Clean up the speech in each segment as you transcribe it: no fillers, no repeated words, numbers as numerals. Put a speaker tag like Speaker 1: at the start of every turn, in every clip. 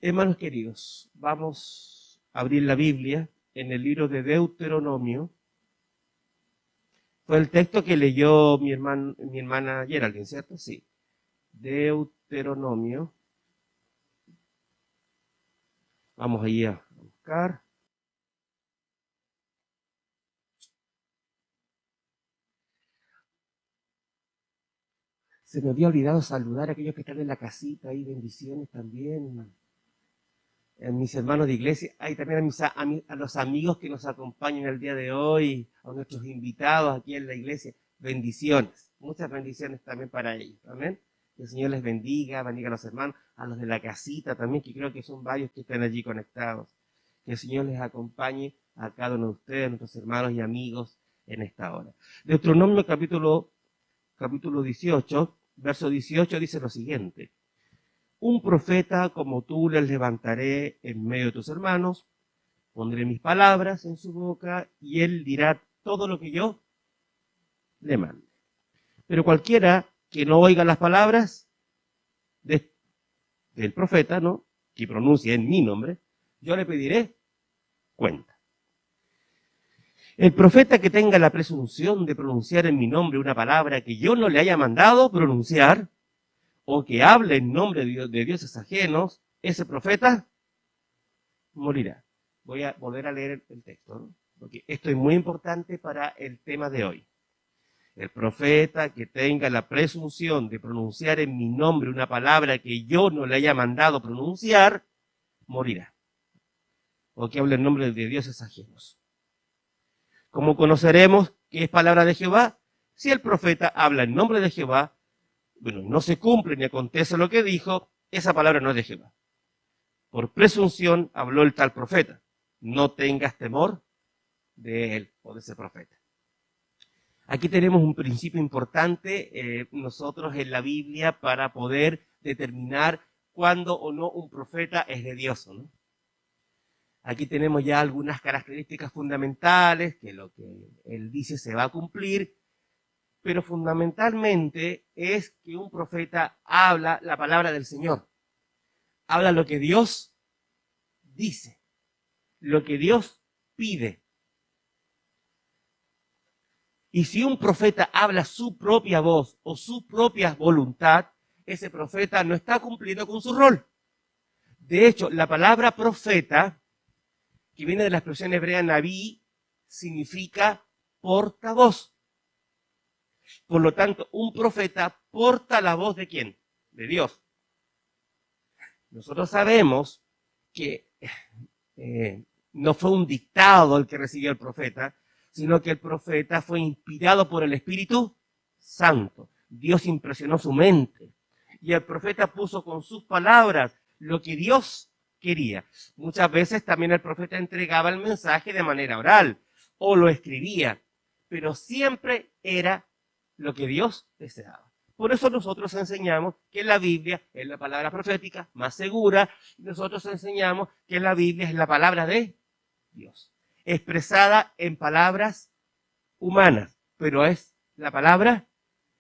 Speaker 1: Hermanos queridos, vamos a abrir la Biblia en el libro de Deuteronomio. Fue el texto que leyó mi hermana Geraldine, ¿cierto? Sí. Deuteronomio. Vamos ahí a buscar. Se me había olvidado saludar a aquellos que están en la casita, ahí bendiciones también. A mis hermanos de iglesia, y también a los amigos que nos acompañan el día de hoy, a nuestros invitados aquí en la iglesia, bendiciones, muchas bendiciones también para ellos, amén. Que el Señor les bendiga a los hermanos, a los de la casita también, que creo que son varios que están allí conectados. Que el Señor les acompañe a cada uno de ustedes, a nuestros hermanos y amigos en esta hora. Deuteronomio capítulo 18, verso 18 dice lo siguiente: un profeta como tú les levantaré en medio de tus hermanos, pondré mis palabras en su boca y él dirá todo lo que yo le mande. Pero cualquiera que no oiga las palabras del profeta, ¿no?, que pronuncie en mi nombre, yo le pediré cuenta. El profeta que tenga la presunción de pronunciar en mi nombre una palabra que yo no le haya mandado pronunciar, o que hable en nombre de dioses ajenos, ese profeta morirá. Voy a volver a leer el texto, ¿no?, porque esto es muy importante para el tema de hoy. El profeta que tenga la presunción de pronunciar en mi nombre una palabra que yo no le haya mandado pronunciar, morirá. O que hable en nombre de dioses ajenos. ¿Cómo conoceremos que es palabra de Jehová? Si el profeta habla en nombre de Jehová, no se cumple ni acontece lo que dijo, esa palabra no es de Jehová. Por presunción habló el tal profeta. No tengas temor de él o de ese profeta. Aquí tenemos un principio importante nosotros en la Biblia para poder determinar cuándo o no un profeta es de Dios, ¿no? Aquí tenemos ya algunas características fundamentales, que lo que él dice se va a cumplir, pero fundamentalmente es que un profeta habla la palabra del Señor. Habla lo que Dios dice, lo que Dios pide. Y si un profeta habla su propia voz o su propia voluntad, ese profeta no está cumpliendo con su rol. De hecho, la palabra profeta, que viene de la expresión hebrea naví, significa portavoz. Por lo tanto, un profeta porta la voz ¿de quién? De Dios. Nosotros sabemos que no fue un dictado el que recibió el profeta, sino que el profeta fue inspirado por el Espíritu Santo. Dios impresionó su mente y el profeta puso con sus palabras lo que Dios quería. Muchas veces también el profeta entregaba el mensaje de manera oral o lo escribía, pero siempre era lo que Dios deseaba. Por eso nosotros enseñamos que la Biblia es la palabra profética más segura, y nosotros enseñamos que la Biblia es la palabra de Dios, expresada en palabras humanas, pero es la palabra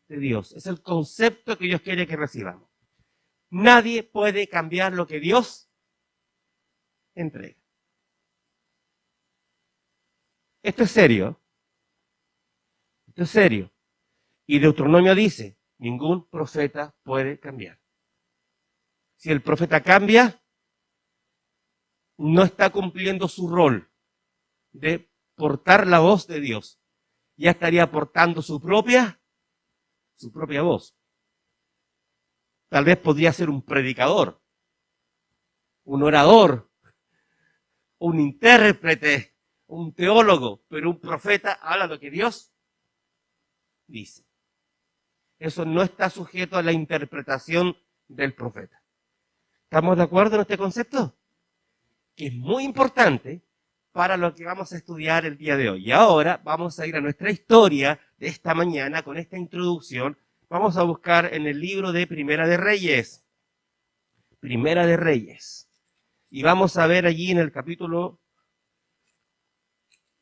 Speaker 1: de Dios. Es el concepto que Dios quiere que recibamos. Nadie puede cambiar lo que Dios entrega. Esto es serio. Esto es serio. Y Deuteronomio dice, ningún profeta puede cambiar. Si el profeta cambia, no está cumpliendo su rol de portar la voz de Dios. Ya estaría portando su propia voz. Tal vez podría ser un predicador, un orador, un intérprete, un teólogo, pero un profeta habla lo que Dios dice. Eso no está sujeto a la interpretación del profeta. ¿Estamos de acuerdo en este concepto? Que es muy importante para lo que vamos a estudiar el día de hoy. Y ahora vamos a ir a nuestra historia de esta mañana con esta introducción. Vamos a buscar en el libro de Primera de Reyes. Primera de Reyes. Y vamos a ver allí en el capítulo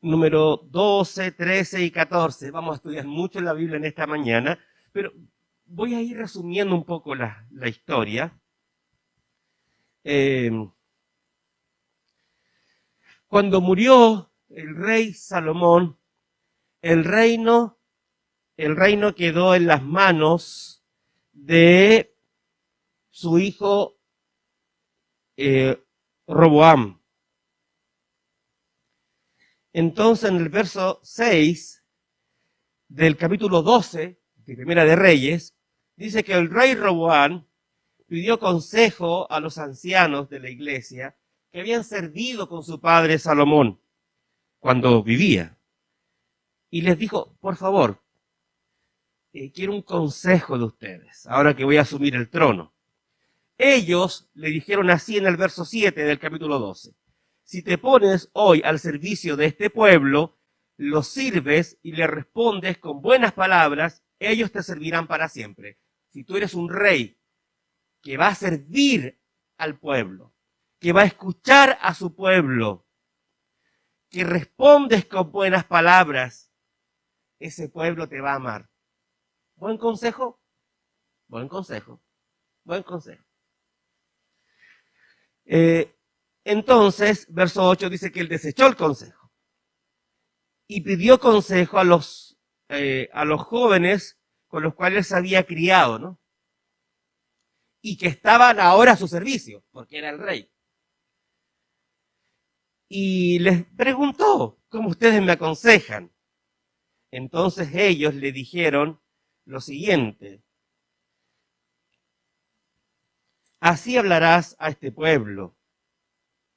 Speaker 1: número 12, 13 y 14. Vamos a estudiar mucho la Biblia en esta mañana, pero voy a ir resumiendo un poco la historia. Cuando murió el rey Salomón, el reino quedó en las manos de su hijo Roboam. Entonces, en el verso 6 del capítulo 12 de Primera de Reyes, dice que el rey Roboam pidió consejo a los ancianos de la iglesia que habían servido con su padre Salomón cuando vivía. Y les dijo, por favor, quiero un consejo de ustedes, ahora que voy a asumir el trono. Ellos le dijeron así en el verso 7 del capítulo 12. Si te pones hoy al servicio de este pueblo, los sirves y le respondes con buenas palabras, ellos te servirán para siempre. Si tú eres un rey que va a servir al pueblo, que va a escuchar a su pueblo, que respondes con buenas palabras, ese pueblo te va a amar. ¿Buen consejo? Buen consejo. Buen consejo. Entonces, verso 8 dice que él desechó el consejo y pidió consejo a los jóvenes con los cuales se había criado, ¿no? Y que estaban ahora a su servicio, porque era el rey. Y les preguntó, ¿cómo ustedes me aconsejan? Entonces ellos le dijeron lo siguiente: así hablarás a este pueblo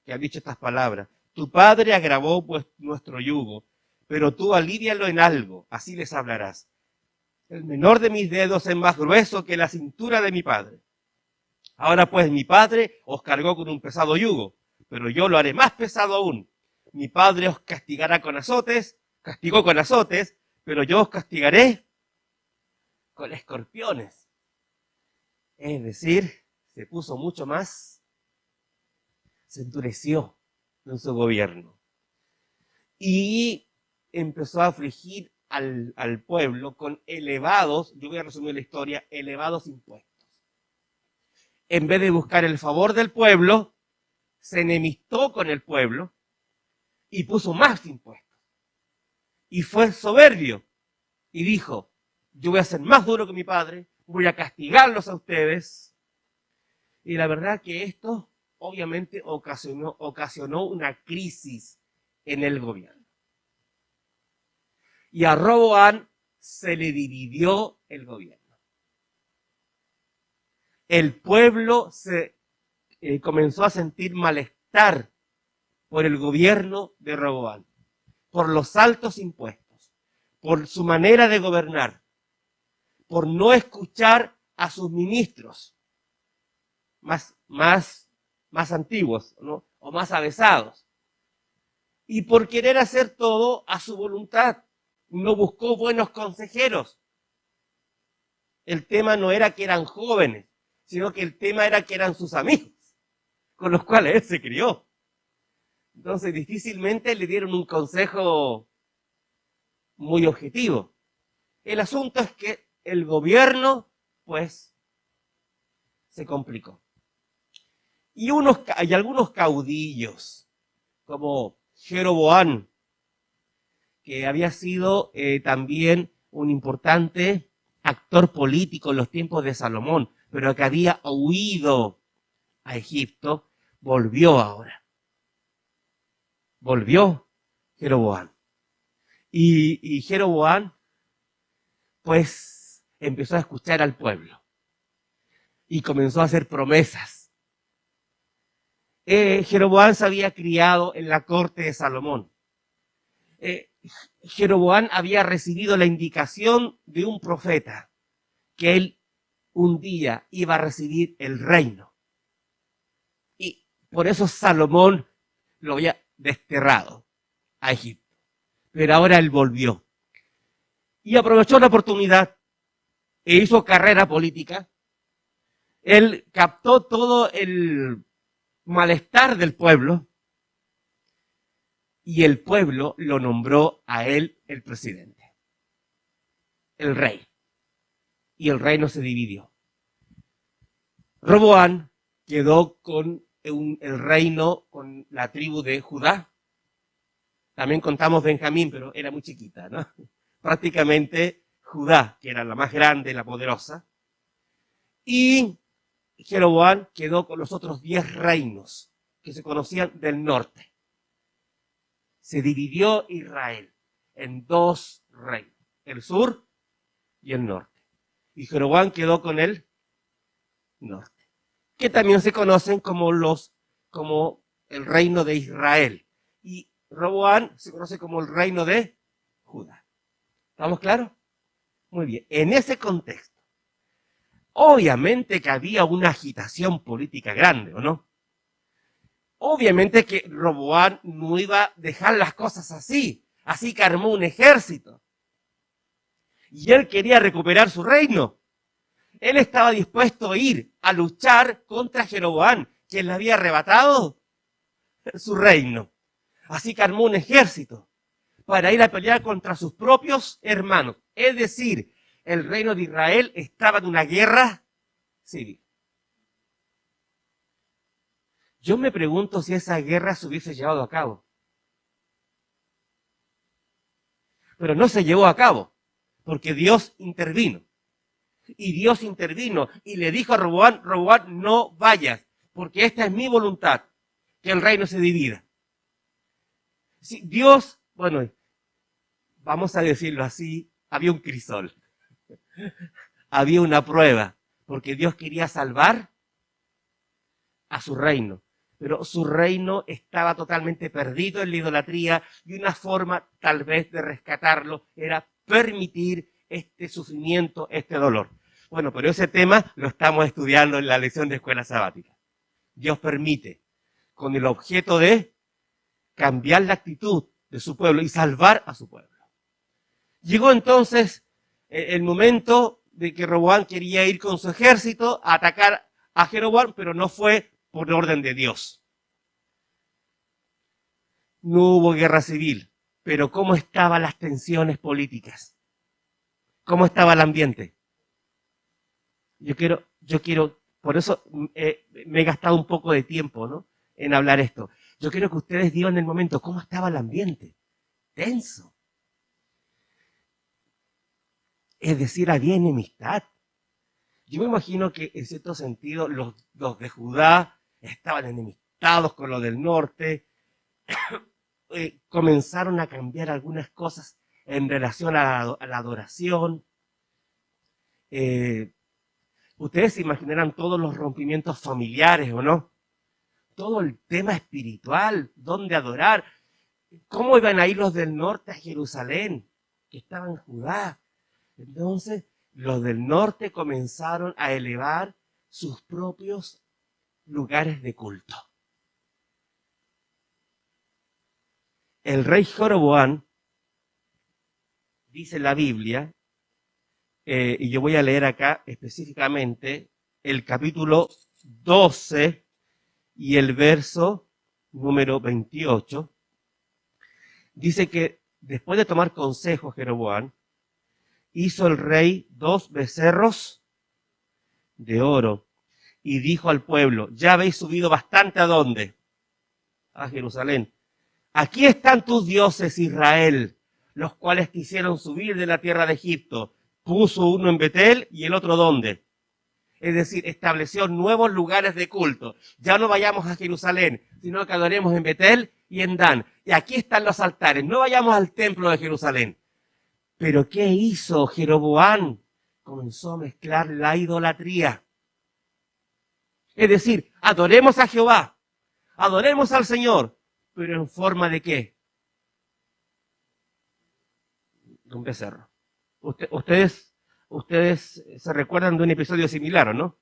Speaker 1: que ha dicho estas palabras. Tu padre agravó pues nuestro yugo, pero tú alivialo en algo, así les hablarás. El menor de mis dedos es más grueso que la cintura de mi padre. Ahora pues mi padre os cargó con un pesado yugo, pero yo lo haré más pesado aún. Mi padre os castigará con azotes, castigó con azotes, pero yo os castigaré con escorpiones. Es decir, se puso mucho más, se endureció en su gobierno. Y empezó a afligir al pueblo con elevados, yo voy a resumir la historia, elevados impuestos. En vez de buscar el favor del pueblo, se enemistó con el pueblo y puso más impuestos. Y fue soberbio y dijo, yo voy a ser más duro que mi padre, voy a castigarlos a ustedes. Y la verdad que esto obviamente ocasionó una crisis en el gobierno. Y a Roboam se le dividió el gobierno. El pueblo se comenzó a sentir malestar por el gobierno de Roboam, por los altos impuestos, por su manera de gobernar, por no escuchar a sus ministros más antiguos, ¿no? O más avesados, y por querer hacer todo a su voluntad. No buscó buenos consejeros. El tema no era que eran jóvenes, sino que el tema era que eran sus amigos, con los cuales él se crió. Entonces difícilmente le dieron un consejo muy objetivo. El asunto es que el gobierno, pues, se complicó. Y algunos caudillos, como Jeroboam, que había sido también un importante actor político en los tiempos de Salomón, pero que había huido a Egipto, volvió ahora. Volvió Jeroboam. Y Jeroboam, pues, empezó a escuchar al pueblo y comenzó a hacer promesas. Jeroboam se había criado en la corte de Salomón. Jeroboam había recibido la indicación de un profeta que él un día iba a recibir el reino. Y por eso Salomón lo había desterrado a Egipto. Pero ahora él volvió. Y aprovechó la oportunidad e hizo carrera política. Él captó todo el malestar del pueblo y el pueblo lo nombró a él el presidente, el rey. Y el reino se dividió. Roboam quedó con el reino con la tribu de Judá. También contamos Benjamín, pero era muy chiquita, ¿no? Prácticamente Judá, que era la más grande, la poderosa. Y Jeroboam quedó con los otros 10 reinos que se conocían del norte. Se dividió Israel en 2 reinos, el sur y el norte. Y Jeroboam quedó con el norte, que también se conocen como el reino de Israel. Y Roboam se conoce como el reino de Judá. ¿Estamos claros? Muy bien. En ese contexto, obviamente que había una agitación política grande, ¿o no? Obviamente que Roboam no iba a dejar las cosas así que armó un ejército. Y él quería recuperar su reino. Él estaba dispuesto a ir a luchar contra Jeroboam, quien le había arrebatado su reino. Así que armó un ejército para ir a pelear contra sus propios hermanos. Es decir, el reino de Israel estaba en una guerra civil. Yo me pregunto si esa guerra se hubiese llevado a cabo. Pero no se llevó a cabo, porque Dios intervino. Y Dios intervino y le dijo a Roboam, Roboam, no vayas, porque esta es mi voluntad, que el reino se divida. Si Dios, bueno, vamos a decirlo así, había un crisol. Había una prueba, porque Dios quería salvar a su reino. Pero su reino estaba totalmente perdido en la idolatría y una forma tal vez de rescatarlo era permitir este sufrimiento, este dolor. Bueno, pero ese tema lo estamos estudiando en la lección de escuela sabática. Dios permite, con el objeto de cambiar la actitud de su pueblo y salvar a su pueblo. Llegó entonces el momento de que Roboam quería ir con su ejército a atacar a Jeroboam, pero no fue por orden de Dios. No hubo guerra civil, pero ¿cómo estaban las tensiones políticas? ¿Cómo estaba el ambiente? Yo quiero, por eso me he gastado un poco de tiempo, ¿no?, en hablar esto. Yo quiero que ustedes digan en el momento cómo estaba el ambiente. Tenso. Es decir, había enemistad. Yo me imagino que en cierto sentido los de Judá estaban enemistados con los del norte. Comenzaron a cambiar algunas cosas en relación a la adoración. Ustedes se imaginarán todos los rompimientos familiares, ¿o no? Todo el tema espiritual, dónde adorar. ¿Cómo iban a ir los del norte a Jerusalén, que estaban en Judá? Entonces, los del norte comenzaron a elevar sus propios lugares de culto. El rey Jeroboam, dice la Biblia, y yo voy a leer acá específicamente el capítulo 12 y el verso número 28, dice que después de tomar consejo Jeroboam, hizo el rey 2 becerros de oro y dijo al pueblo, ya habéis subido bastante, ¿a dónde? A Jerusalén. Aquí están tus dioses, Israel, los cuales te hicieron subir de la tierra de Egipto. Puso uno en Betel y el otro ¿dónde? Es decir, estableció nuevos lugares de culto. Ya no vayamos a Jerusalén, sino que adoremos en Betel y en Dan. Y aquí están los altares. No vayamos al templo de Jerusalén. Pero ¿qué hizo Jeroboam? Comenzó a mezclar la idolatría. Es decir, adoremos a Jehová, adoremos al Señor, pero en forma de ¿qué? De un becerro. Ustedes se recuerdan de un episodio similar, ¿o no?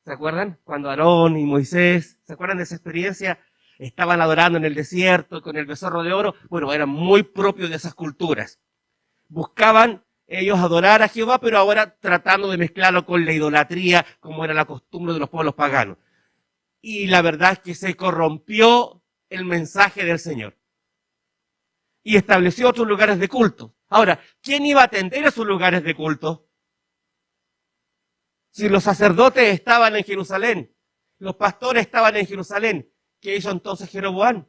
Speaker 1: ¿Se acuerdan? Cuando Aarón y Moisés, ¿se acuerdan de esa experiencia? Estaban adorando en el desierto con el becerro de oro. Bueno, era muy propio de esas culturas. Buscaban ellos adorar a Jehová, pero ahora tratando de mezclarlo con la idolatría, como era la costumbre de los pueblos paganos. Y la verdad es que se corrompió el mensaje del Señor. Y estableció otros lugares de culto. Ahora, ¿quién iba a atender esos lugares de culto? Si los sacerdotes estaban en Jerusalén, Los pastores estaban en Jerusalén. ¿Qué hizo entonces Jeroboam?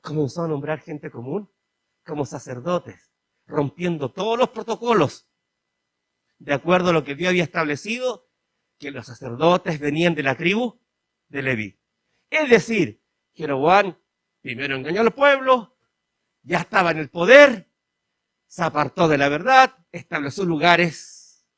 Speaker 1: Comenzó a nombrar gente común como sacerdotes, rompiendo todos los protocolos, de acuerdo a lo que Dios había establecido, que los sacerdotes venían de la tribu de Leví. Es decir, Jeroboam primero engañó al pueblo, ya estaba en el poder, se apartó de la verdad, estableció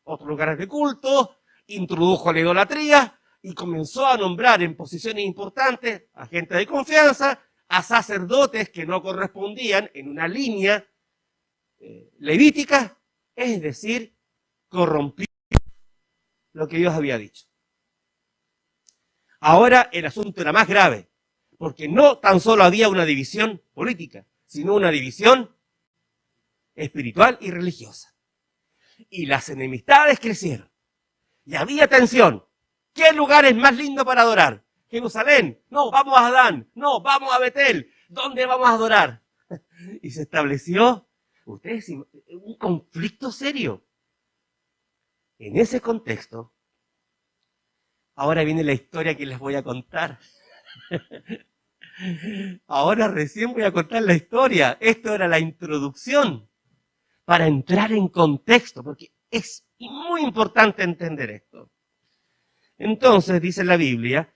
Speaker 1: otros lugares de culto, introdujo la idolatría y comenzó a nombrar en posiciones importantes a gente de confianza, a sacerdotes que no correspondían en una línea levítica, es decir, corrompió lo que Dios había dicho. Ahora el asunto era más grave, porque no tan solo había una división política, sino una división espiritual y religiosa. Y las enemistades crecieron. Y había tensión. ¿Qué lugar es más lindo para adorar? Jerusalén. No, vamos a Adán. No, vamos a Betel. ¿Dónde vamos a adorar? Y se estableció, un conflicto serio. En ese contexto, ahora viene la historia que les voy a contar. Ahora recién voy a contar la historia. Esto era la introducción para entrar en contexto, porque es muy importante entender esto. Entonces, dice la Biblia,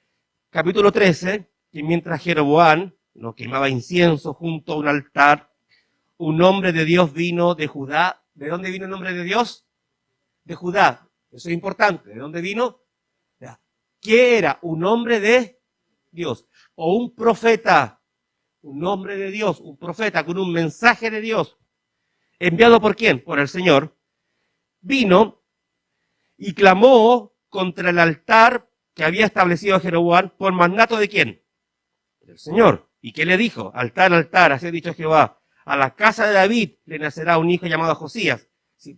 Speaker 1: capítulo 13, que mientras Jeroboam no quemaba incienso junto a un altar, un hombre de Dios vino de Judá. ¿De dónde vino el hombre de Dios? De Judá. Eso es importante. ¿De dónde vino? ¿Qué era? Un hombre de Dios. O un profeta. Un hombre de Dios. Un profeta con un mensaje de Dios. ¿Enviado por quién? Por el Señor. Vino y clamó contra el altar que había establecido Jeroboam por mandato de quién? Del Señor. ¿Y qué le dijo? Altar, altar, así ha dicho Jehová. A la casa de David le nacerá un hijo llamado Josías.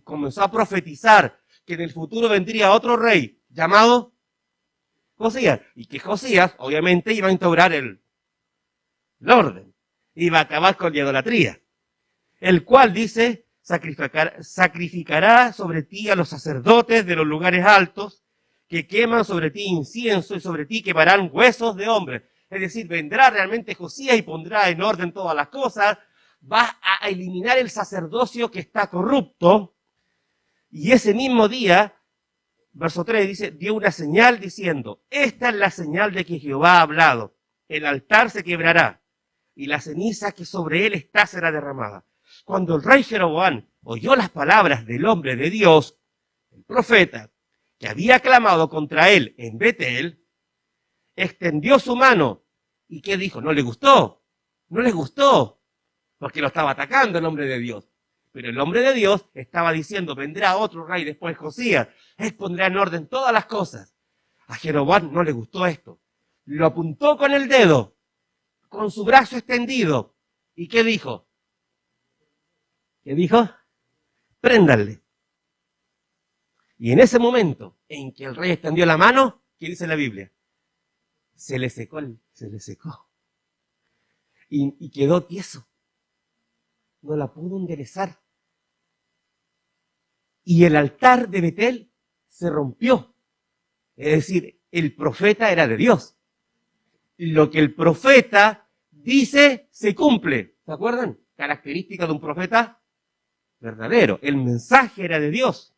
Speaker 1: Comenzó a profetizar que en el futuro vendría otro rey llamado Josías. Y que Josías, obviamente, iba a instaurar el orden. Iba a acabar con la idolatría. El cual dice, sacrificará sobre ti a los sacerdotes de los lugares altos, que queman sobre ti incienso y sobre ti quemarán huesos de hombres. Es decir, vendrá realmente Josías y pondrá en orden todas las cosas, va a eliminar el sacerdocio que está corrupto, y ese mismo día, verso 3 dice, dio una señal diciendo, esta es la señal de que Jehová ha hablado, el altar se quebrará, y la ceniza que sobre él está será derramada. Cuando el rey Jeroboam oyó las palabras del hombre de Dios, el profeta, que había clamado contra él en Betel, extendió su mano. ¿Y qué dijo? No le gustó. No le gustó. Porque lo estaba atacando el hombre de Dios. Pero el hombre de Dios estaba diciendo, vendrá otro rey después Josías. Él pondrá en orden todas las cosas. A Jeroboam no le gustó esto. Lo apuntó con el dedo, con su brazo extendido. ¿Y qué dijo? ¿Qué dijo? Préndanle. Y en ese momento en que el rey extendió la mano, ¿qué dice la Biblia? Se le secó. Y quedó tieso. No la pudo enderezar. Y el altar de Betel se rompió. Es decir, el profeta era de Dios. Lo que el profeta dice se cumple. ¿Se acuerdan? Característica de un profeta verdadero. El mensaje era de Dios.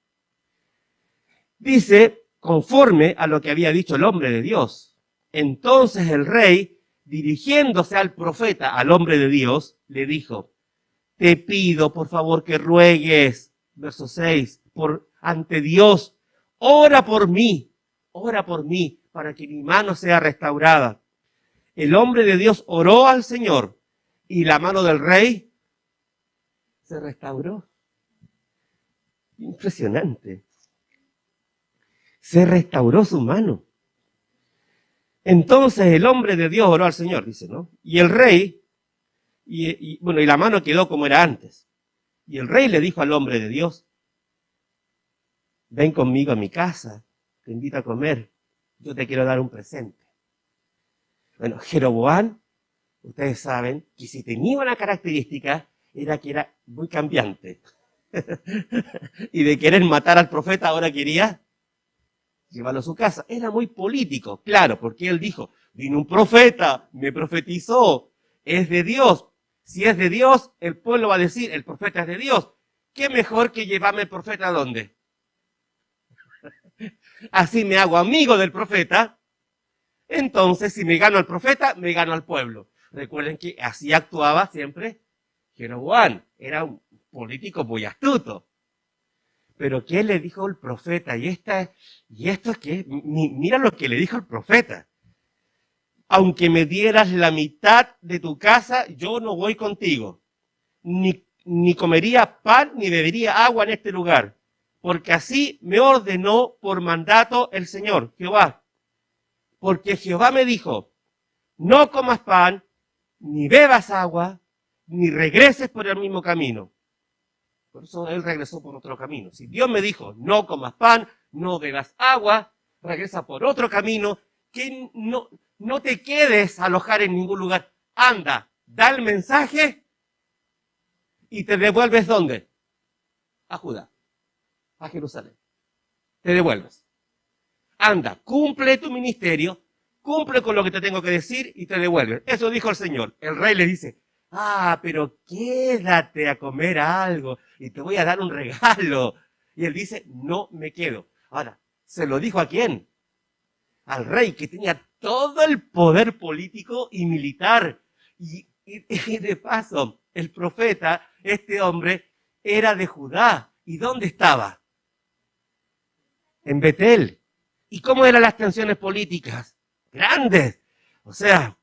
Speaker 1: Dice, conforme a lo que había dicho el hombre de Dios. Entonces el rey, dirigiéndose al profeta, al hombre de Dios, le dijo, te pido por favor que ruegues, verso 6, ante Dios, ora por mí, para que mi mano sea restaurada. El hombre de Dios oró al Señor y la mano del rey se restauró. Impresionante. Se restauró su mano. Entonces el hombre de Dios oró al Señor, dice, ¿no? Y el rey, y la mano quedó como era antes. Y el rey le dijo al hombre de Dios, ven conmigo a mi casa, te invito a comer, yo te quiero dar un presente. Bueno, Jeroboam, ustedes saben que si tenía una característica, era que era muy cambiante. Y de querer matar al profeta, ahora quería llévalo a su casa. Era muy político, claro, porque él dijo, vino un profeta, me profetizó, es de Dios. Si es de Dios, el pueblo va a decir, el profeta es de Dios. ¿Qué mejor que llevarme el profeta a dónde? Así me hago amigo del profeta. Entonces, si me gano al profeta, me gano al pueblo. Recuerden que así actuaba siempre Jeroboam. Era un político muy astuto. Pero ¿qué le dijo el profeta? Y esto es que, mira lo que le dijo el profeta. Aunque me dieras la mitad de tu casa, yo no voy contigo. Ni comería pan, ni bebería agua en este lugar. Porque así me ordenó por mandato el Señor, Jehová. Porque Jehová me dijo, no comas pan, ni bebas agua, ni regreses por el mismo camino. Por eso él regresó por otro camino. Si Dios me dijo, no comas pan, no bebas agua, regresa por otro camino, que no te quedes a alojar en ningún lugar. Anda, da el mensaje y te devuelves ¿dónde? A Judá, a Jerusalén. Te devuelves. Anda, cumple tu ministerio, cumple con lo que te tengo que decir y te devuelves. Eso dijo el Señor. El rey le dice, pero quédate a comer algo y te voy a dar un regalo. Y él dice, no me quedo. Ahora, ¿se lo dijo a quién? Al rey, que tenía todo el poder político y militar. Y de paso, el profeta, este hombre, era de Judá. ¿Y dónde estaba? En Betel. ¿Y cómo eran las tensiones políticas? Grandes. O sea,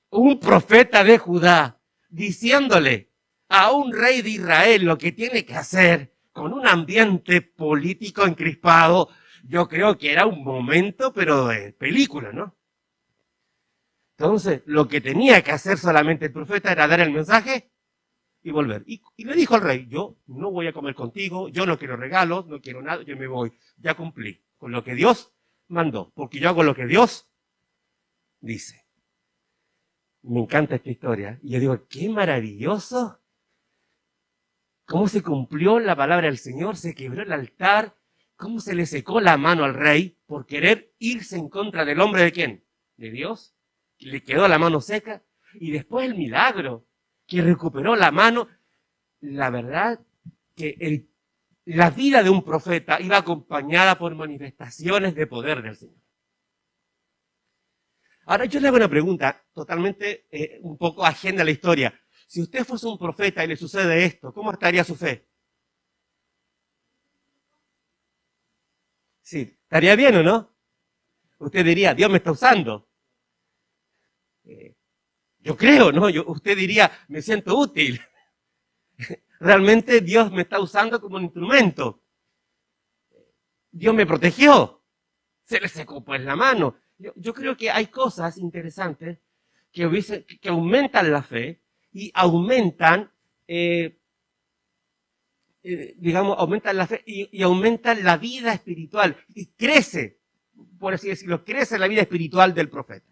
Speaker 1: un profeta de Judá diciéndole a un rey de Israel lo que tiene que hacer con un ambiente político encrispado, yo creo que era un momento, pero de película, ¿no? Entonces, lo que tenía que hacer solamente el profeta era dar el mensaje y volver. Y le dijo al rey, yo no voy a comer contigo, yo no quiero regalos, no quiero nada, yo me voy. Ya cumplí con lo que Dios mandó, porque yo hago lo que Dios dice. Me encanta esta historia. Y yo digo, qué maravilloso. Cómo se cumplió la palabra del Señor, se quebró el altar, cómo se le secó la mano al rey por querer irse en contra del hombre de quién? De Dios. Le quedó la mano seca. Y después el milagro, que recuperó la mano. La verdad que la vida de un profeta iba acompañada por manifestaciones de poder del Señor. Ahora yo le hago una pregunta totalmente un poco ajena a la historia. Si usted fuese un profeta y le sucede esto, ¿cómo estaría su fe? Sí, estaría bien, ¿o no? Usted diría, Dios me está usando. Yo creo, ¿no? Usted diría, me siento útil. Realmente Dios me está usando como un instrumento. Dios me protegió. Se le secó pues la mano. Yo creo que hay cosas interesantes que aumentan la fe y aumentan, aumentan la fe y aumentan la vida espiritual. Y crece, por así decirlo, crece la vida espiritual del profeta.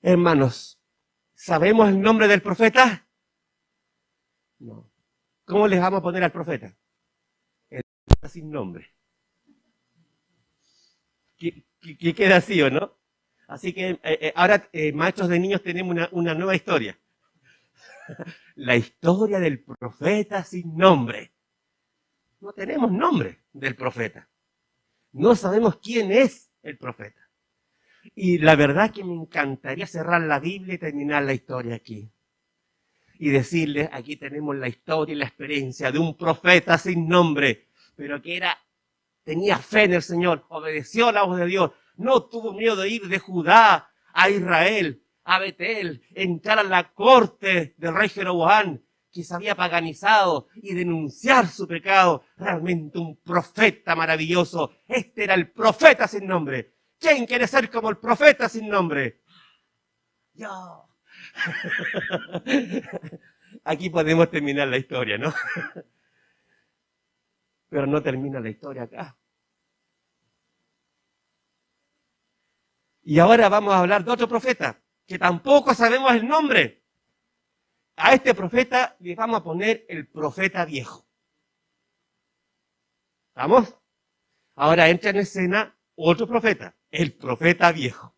Speaker 1: Hermanos, ¿sabemos el nombre del profeta? No. ¿Cómo les vamos a poner al profeta? El profeta sin nombre. Que queda así, ¿o no? Así que ahora, maestros de niños, tenemos una nueva historia. La historia del profeta sin nombre. No tenemos nombre del profeta. No sabemos quién es el profeta. Y la verdad que me encantaría cerrar la Biblia y terminar la historia aquí. Y decirles, aquí tenemos la historia y la experiencia de un profeta sin nombre, pero que tenía fe en el Señor, obedeció la voz de Dios, no tuvo miedo de ir de Judá a Israel, a Betel, entrar a la corte del rey Jeroboam, que se había paganizado, y denunciar su pecado. Realmente un profeta maravilloso. Este era el profeta sin nombre. ¿Quién quiere ser como el profeta sin nombre? Yo. Aquí podemos terminar la historia, ¿no? Pero no termina la historia acá. Y ahora vamos a hablar de otro profeta, que tampoco sabemos el nombre. A este profeta le vamos a poner el profeta viejo. ¿Vamos? Ahora entra en escena otro profeta, el profeta viejo.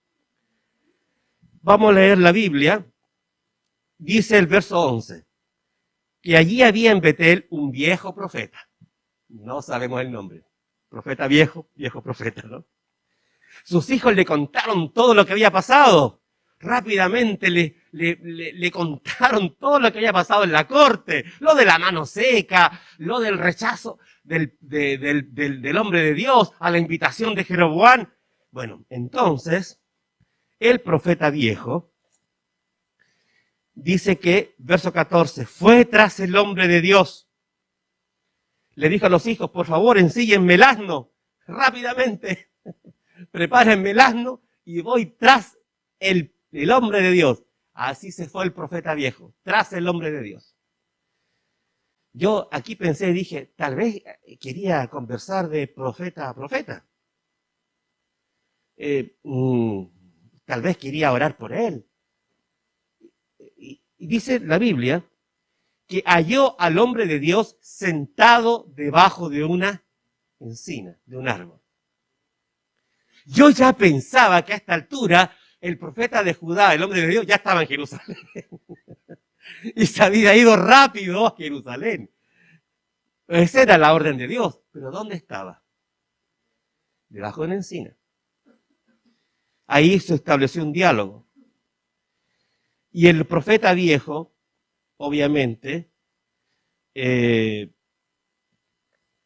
Speaker 1: Vamos a leer la Biblia. Dice el verso 11, que allí había en Betel un viejo profeta. No sabemos el nombre. Profeta viejo, viejo profeta, ¿no? Sus hijos le contaron todo lo que había pasado. Rápidamente le contaron todo lo que había pasado en la corte. Lo de la mano seca, lo del rechazo del hombre de Dios a la invitación de Jeroboam. Bueno, entonces, el profeta viejo dice que, verso 14, fue tras el hombre de Dios. Le dijo a los hijos, por favor, ensíllenme el asno, rápidamente, prepárenme el asno y voy tras el hombre de Dios. Así se fue el profeta viejo, tras el hombre de Dios. Yo aquí pensé, dije, tal vez quería conversar de profeta a profeta. Tal vez quería orar por él. Y dice la Biblia que halló al hombre de Dios sentado debajo de una encina, de un árbol. Yo ya pensaba que a esta altura el profeta de Judá, el hombre de Dios, ya estaba en Jerusalén. Y se había ido rápido a Jerusalén. Esa era la orden de Dios. Pero ¿dónde estaba? Debajo de una encina. Ahí se estableció un diálogo. Y el profeta viejo, obviamente, le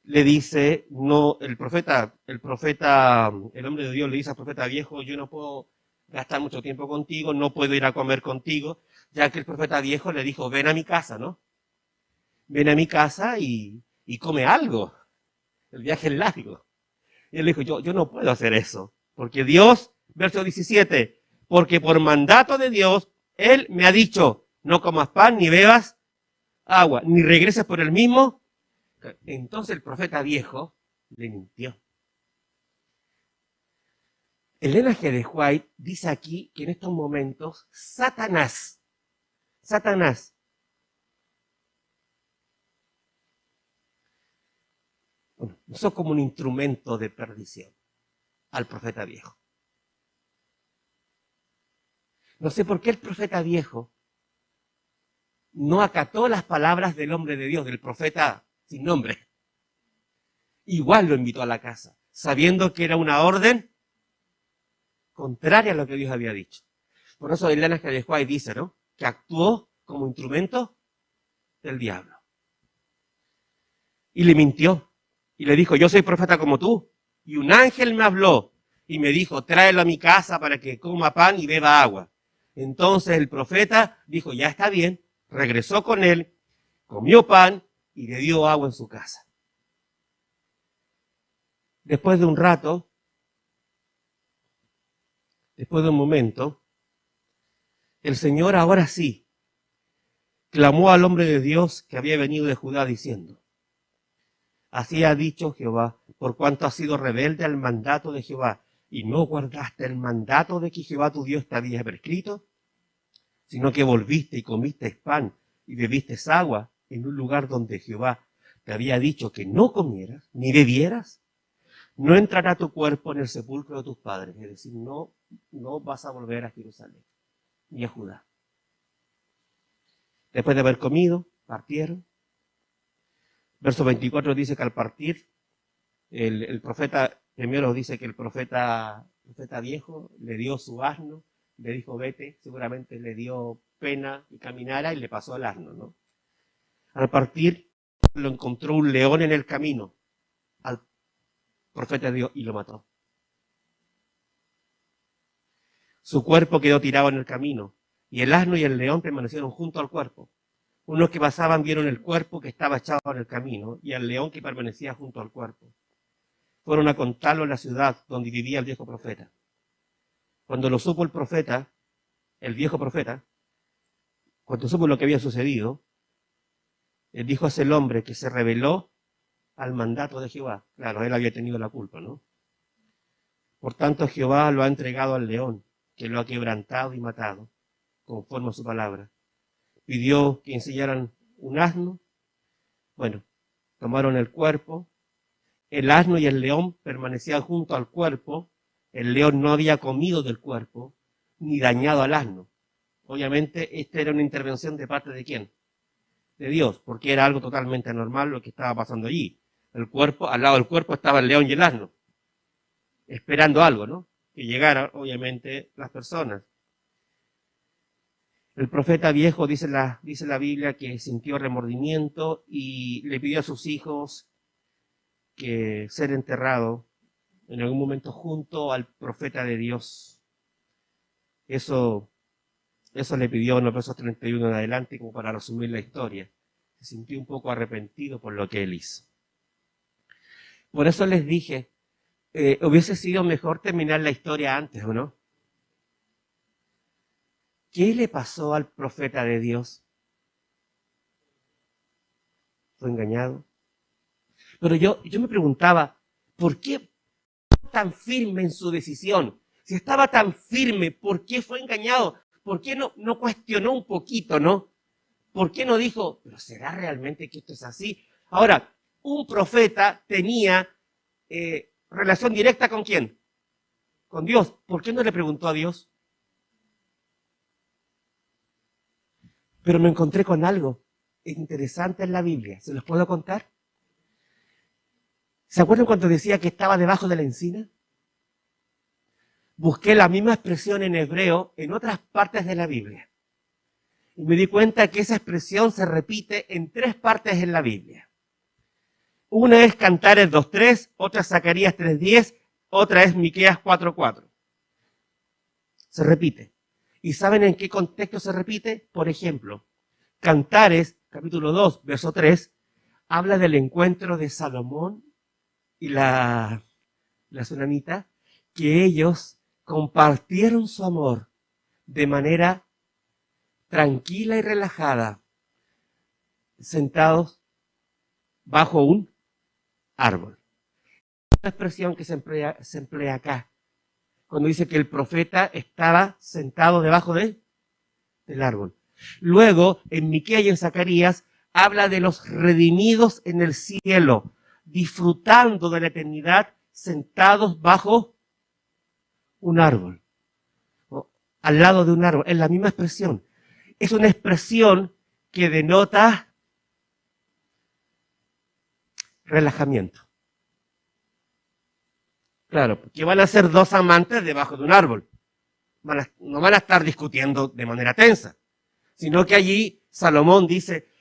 Speaker 1: dice, no, el hombre de Dios le dice al profeta viejo, yo no puedo gastar mucho tiempo contigo, no puedo ir a comer contigo, ya que el profeta viejo le dijo, ven a mi casa, ¿no? Ven a mi casa y come algo. El viaje es largo. Y él dijo, yo no puedo hacer eso, porque Dios, verso 17, porque por mandato de Dios, Él me ha dicho, no comas pan, ni bebas agua, ni regreses por el mismo. Entonces el profeta viejo le mintió. Elena G. de White dice aquí que en estos momentos Satanás usó como un instrumento de perdición al profeta viejo. No sé por qué el profeta viejo no acató las palabras del hombre de Dios, del profeta sin nombre. Igual lo invitó a la casa, sabiendo que era una orden contraria a lo que Dios había dicho. Por eso Elena G. de White dice, ¿no?, que actuó como instrumento del diablo. Y le mintió. Y le dijo, yo soy profeta como tú. Y un ángel me habló y me dijo, tráelo a mi casa para que coma pan y beba agua. Entonces el profeta dijo, ya está bien. Regresó con él, comió pan y le dio agua en su casa. Después de un rato, después de un momento, el Señor ahora sí clamó al hombre de Dios que había venido de Judá diciendo, así ha dicho Jehová, por cuanto has sido rebelde al mandato de Jehová y no guardaste el mandato de que Jehová tu Dios te había prescrito, sino que volviste y comiste pan y bebiste agua en un lugar donde Jehová te había dicho que no comieras ni bebieras, no entrará tu cuerpo en el sepulcro de tus padres. Es decir, no vas a volver a Jerusalén ni a Judá. Después de haber comido, partieron. Verso 24 dice que al partir, el profeta, primero dice que el profeta viejo le dio su asno, le dijo vete, seguramente le dio pena y caminara y le pasó el asno, ¿no? Al partir lo encontró un león en el camino al profeta de Dios y lo mató. Su cuerpo quedó tirado en el camino y el asno y el león permanecieron junto al cuerpo. Unos que pasaban vieron el cuerpo que estaba echado en el camino y al león que permanecía junto al cuerpo. Fueron a contarlo en la ciudad donde vivía el viejo profeta. Cuando lo supo el profeta, el viejo profeta, cuando supo lo que había sucedido, él dijo a ese hombre que se rebeló al mandato de Jehová. Claro, él había tenido la culpa, ¿no? Por tanto, Jehová lo ha entregado al león, que lo ha quebrantado y matado, conforme a su palabra. Pidió que enseñaran un asno. Bueno, tomaron el cuerpo el asno y el león permanecían junto al cuerpo, el león no había comido del cuerpo, ni dañado al asno. Obviamente, esta era una intervención de parte de ¿quién? De Dios, porque era algo totalmente normal lo que estaba pasando allí. El cuerpo, al lado del cuerpo estaba el león y el asno, esperando algo, ¿no? Que llegaran, obviamente, las personas. El profeta viejo, dice la Biblia, que sintió remordimiento y le pidió a sus hijos que ser enterrado en algún momento junto al profeta de Dios. Eso le pidió en los versos 31 en adelante, como para resumir la historia. Se sintió un poco arrepentido por lo que él hizo. Por eso les dije, hubiese sido mejor terminar la historia antes, ¿o no? ¿Qué le pasó al profeta de Dios? ¿Fue engañado? Pero yo me preguntaba, ¿por qué tan firme en su decisión? Si estaba tan firme, ¿por qué fue engañado? ¿Por qué no cuestionó un poquito, no? ¿Por qué no dijo, pero será realmente que esto es así? Ahora, un profeta tenía relación directa ¿con quién? Con Dios. ¿Por qué no le preguntó a Dios? Pero me encontré con algo interesante en la Biblia. ¿Se los puedo contar? ¿Se acuerdan cuando decía que estaba debajo de la encina? Busqué la misma expresión en hebreo en otras partes de la Biblia. Y me di cuenta que esa expresión se repite en 3 partes en la Biblia. Una es Cantares 2.3, otra es Zacarías 3.10, otra es Miqueas 4.4. Se repite. ¿Y saben en qué contexto se repite? Por ejemplo, Cantares, capítulo 2, verso 3, habla del encuentro de Salomón y la tsunamita, que ellos compartieron su amor de manera tranquila y relajada, sentados bajo un árbol. Una expresión que se emplea acá, cuando dice que el profeta estaba sentado debajo del árbol. Luego, en Miqueas y en Zacarías, habla de los redimidos en el cielo, disfrutando de la eternidad, sentados bajo un árbol, o al lado de un árbol. Es la misma expresión. Es una expresión que denota relajamiento. Claro, porque van a ser 2 amantes debajo de un árbol. No van a estar discutiendo de manera tensa, sino que allí Salomón dice,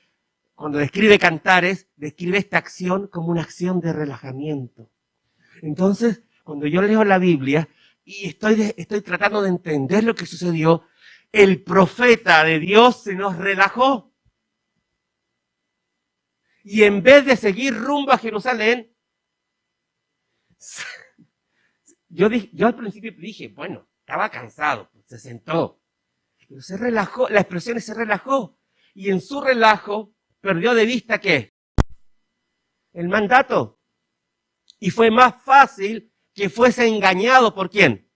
Speaker 1: cuando describe Cantares, describe esta acción como una acción de relajamiento. Entonces, cuando yo leo la Biblia y estoy tratando de entender lo que sucedió, el profeta de Dios se nos relajó. Y en vez de seguir rumbo a Jerusalén, yo al principio dije, bueno, estaba cansado, se sentó. Pero se relajó, la expresión es se relajó. Y en su relajo perdió de vista ¿qué? El mandato. Y fue más fácil que fuese engañado ¿por quién?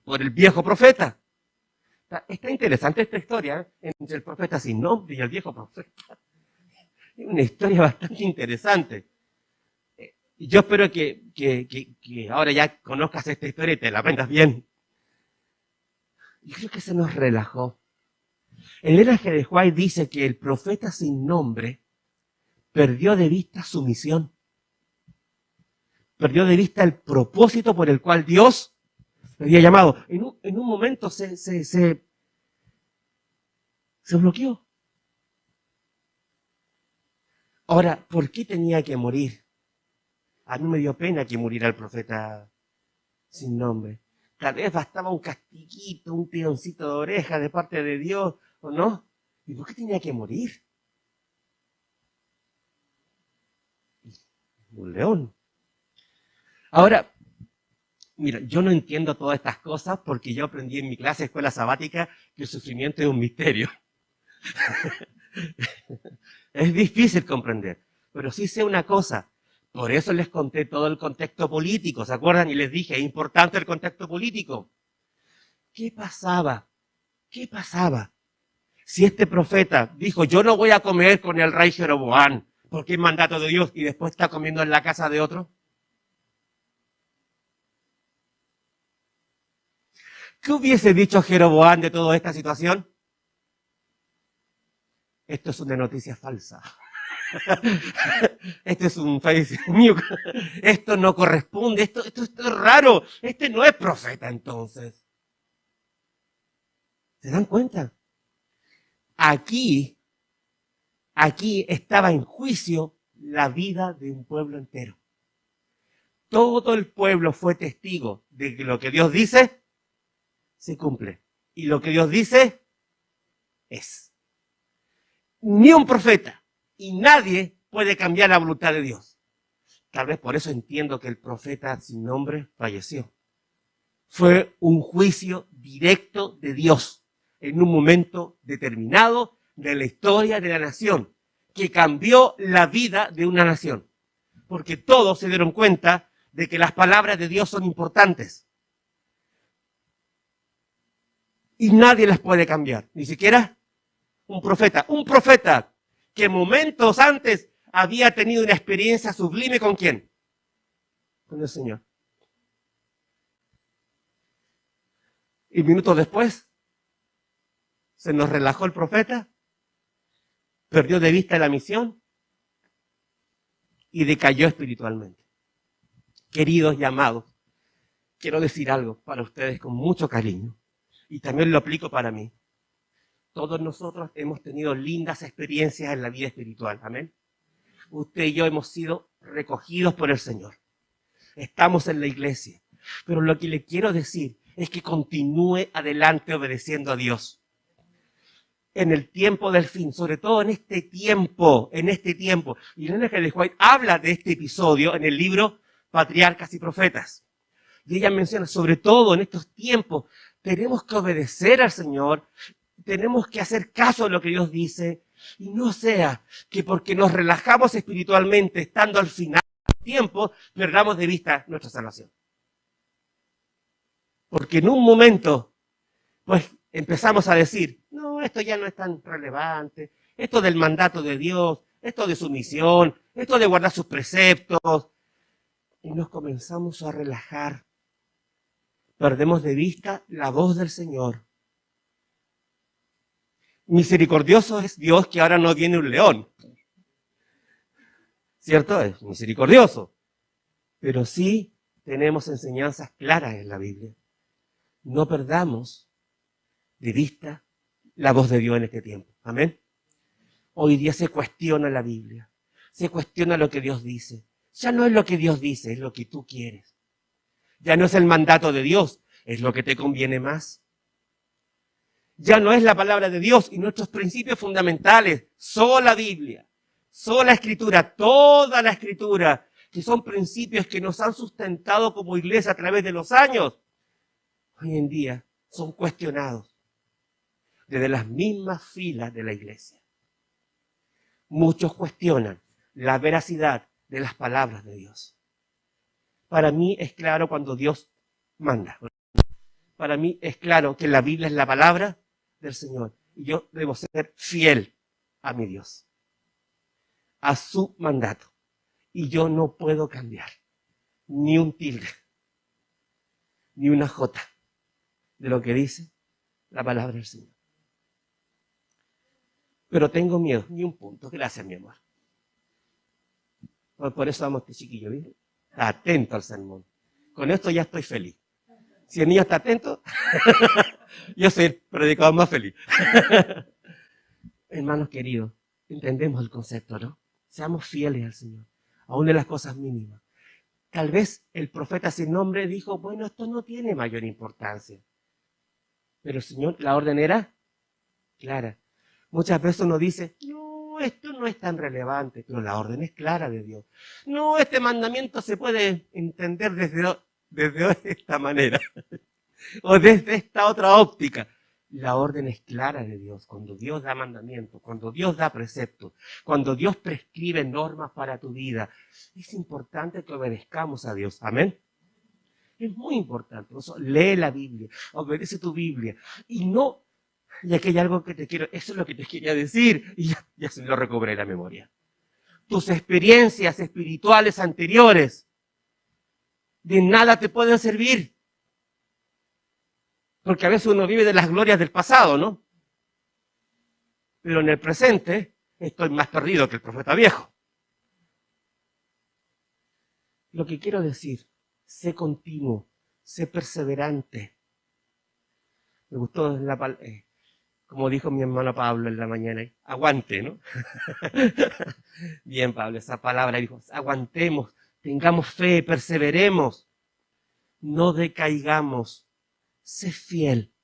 Speaker 1: Por el viejo profeta. Está interesante esta historia entre el profeta sin nombre y el viejo profeta. Es una historia bastante interesante. Yo espero que ahora ya conozcas esta historia y te la aprendas bien. Yo creo que se nos relajó. El Ellen G. White dice que el profeta sin nombre perdió de vista su misión. Perdió de vista el propósito por el cual Dios le había llamado. En un momento se bloqueó. Ahora, ¿por qué tenía que morir? A mí me dio pena que muriera el profeta sin nombre. Tal vez bastaba un castiguito, un tironcito de oreja de parte de Dios, ¿o no? ¿Y por qué tenía que morir? Un león. Ahora, mira, yo no entiendo todas estas cosas porque yo aprendí en mi clase de escuela sabática que el sufrimiento es un misterio. Es difícil comprender, pero sí sé una cosa. Por eso les conté todo el contexto político, ¿se acuerdan? Y les dije, es importante el contexto político. ¿Qué pasaba? ¿Qué pasaba? Si este profeta dijo, yo no voy a comer con el rey Jeroboam, porque es mandato de Dios y después está comiendo en la casa de otro? ¿Qué hubiese dicho Jeroboam de toda esta situación? Esto es una noticia falsa. Esto es un fake news. Esto no corresponde. Esto es raro. Este no es profeta entonces. ¿Se dan cuenta? Aquí estaba en juicio la vida de un pueblo entero. Todo el pueblo fue testigo de que lo que Dios dice se cumple. Y lo que Dios dice es. Ni un profeta y nadie puede cambiar la voluntad de Dios. Tal vez por eso entiendo que el profeta sin nombre falleció. Fue un juicio directo de Dios en un momento determinado de la historia de la nación, que cambió la vida de una nación. Porque todos se dieron cuenta de que las palabras de Dios son importantes. Y nadie las puede cambiar, ni siquiera un profeta que momentos antes había tenido una experiencia sublime ¿con quién? Con el Señor. Y minutos después se nos relajó el profeta, perdió de vista la misión y decayó espiritualmente. Queridos y amados, quiero decir algo para ustedes con mucho cariño y también lo aplico para mí. Todos nosotros hemos tenido lindas experiencias en la vida espiritual. Amén. Usted y yo hemos sido recogidos por el Señor. Estamos en la iglesia. Pero lo que le quiero decir es que continúe adelante obedeciendo a Dios. En el tiempo del fin, sobre todo en este tiempo. Y Elena G. White habla de este episodio en el libro Patriarcas y Profetas. Y ella menciona, sobre todo en estos tiempos, tenemos que obedecer al Señor. Tenemos que hacer caso a lo que Dios dice y no sea que porque nos relajamos espiritualmente estando al final del tiempo, perdamos de vista nuestra salvación. Porque en un momento, pues empezamos a decir, no, esto ya no es tan relevante, esto del mandato de Dios, esto de su misión, esto de guardar sus preceptos, y nos comenzamos a relajar. Perdemos de vista la voz del Señor. Misericordioso es Dios que ahora no viene un león. ¿Cierto? Es misericordioso. Pero sí tenemos enseñanzas claras en la Biblia. No perdamos de vista la voz de Dios en este tiempo. Amén. Hoy día se cuestiona la Biblia. Se cuestiona lo que Dios dice. Ya no es lo que Dios dice, es lo que tú quieres. Ya no es el mandato de Dios, es lo que te conviene más. Ya no es la palabra de Dios y nuestros principios fundamentales, sola Biblia, sola Escritura, toda la Escritura, que son principios que nos han sustentado como iglesia a través de los años, hoy en día son cuestionados desde las mismas filas de la iglesia. Muchos cuestionan la veracidad de las palabras de Dios. Para mí es claro cuando Dios manda. Para mí es claro que la Biblia es la palabra del Señor. Y yo debo ser fiel a mi Dios, a su mandato. Y yo no puedo cambiar ni un tilde, ni una jota de lo que dice la palabra del Señor. Pero tengo miedo, ni un punto. Gracias, mi amor. Por eso amo a este chiquillo, ¿viste? Está atento al sermón. Con esto ya estoy feliz. Si el niño está atento, yo soy el predicador más feliz. Hermanos queridos, entendemos el concepto, ¿no? Seamos fieles al Señor, aún en las cosas mínimas. Tal vez el profeta sin nombre dijo, bueno, esto no tiene mayor importancia. Pero el Señor, la orden era clara. Muchas veces uno dice, no, esto no es tan relevante, pero la orden es clara de Dios. No, este mandamiento se puede entender desde esta manera o desde esta otra óptica. La orden es clara de Dios. Cuando Dios da mandamientos, cuando Dios da preceptos, cuando Dios prescribe normas para tu vida, es importante que obedezcamos a Dios. Amén. Es muy importante. Por eso, lee la Biblia, obedece tu Biblia y no. Y aquí hay algo que te quiero, eso es lo que te quería decir, y ya se me lo recobré la memoria. tus experiencias espirituales anteriores de nada te pueden servir. Porque a veces uno vive de las glorias del pasado, ¿no? Pero en el presente estoy más perdido que el profeta viejo. Lo que quiero decir, sé continuo, sé perseverante. Me gustó como dijo mi hermano Pablo en la mañana, aguante, ¿no? Bien, Pablo, esa palabra dijo, aguantemos, tengamos fe, perseveremos, no decaigamos, sé fiel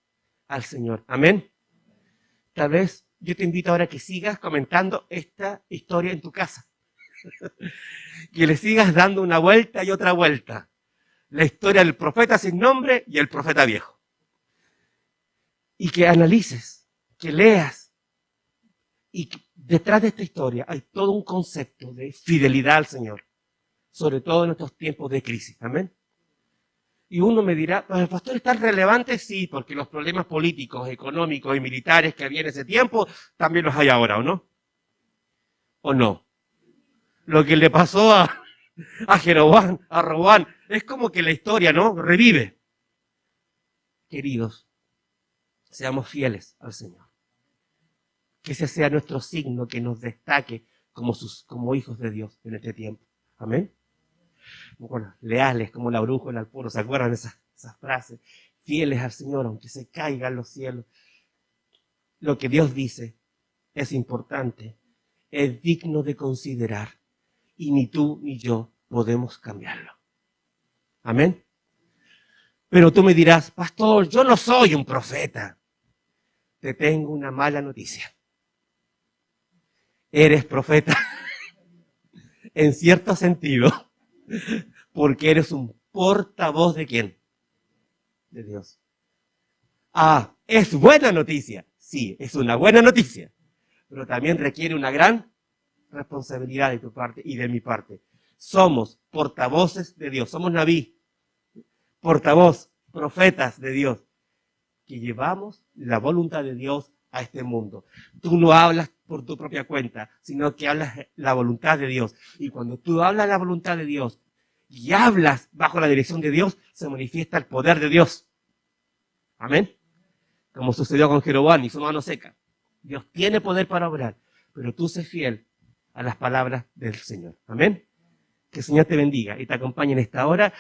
Speaker 1: al Señor. Amén. Tal vez yo te invito ahora a que sigas comentando esta historia en tu casa. Que le sigas dando una vuelta y otra vuelta. La historia del profeta sin nombre y el profeta viejo. Y que analices, que leas. Y que detrás de esta historia hay todo un concepto de fidelidad al Señor. Sobre todo en estos tiempos de crisis. Amén. Y uno me dirá, ¿el pastor es tan relevante? Sí, porque los problemas políticos, económicos y militares que había en ese tiempo, también los hay ahora, ¿o no? ¿O no? Lo que le pasó a Jeroboam, a Roboam, es como que la historia, ¿no? Revive. Queridos, seamos fieles al Señor. Que ese sea nuestro signo que nos destaque como hijos de Dios en este tiempo. Amén. Bueno, leales como la brújula al puro, ¿se acuerdan de esas frases? Fieles al Señor, aunque se caigan los cielos. Lo que Dios dice es importante, es digno de considerar, y ni tú ni yo podemos cambiarlo. Amén. Pero tú me dirás, pastor, yo no soy un profeta. Te tengo una mala noticia. Eres profeta en cierto sentido. Porque eres un portavoz ¿de quién? De Dios. Ah, ¿es buena noticia? Sí, es una buena noticia. Pero también requiere una gran responsabilidad de tu parte y de mi parte. Somos portavoces de Dios. Somos naví, portavoz, profetas de Dios, que llevamos la voluntad de Dios a este mundo. Tú no hablas por tu propia cuenta, sino que hablas la voluntad de Dios. Y cuando tú hablas la voluntad de Dios, y hablas bajo la dirección de Dios, se manifiesta el poder de Dios. Amén. Como sucedió con Jeroboam y su mano seca. Dios tiene poder para obrar, pero tú sé fiel a las palabras del Señor. Amén. Que el Señor te bendiga y te acompañe en esta hora.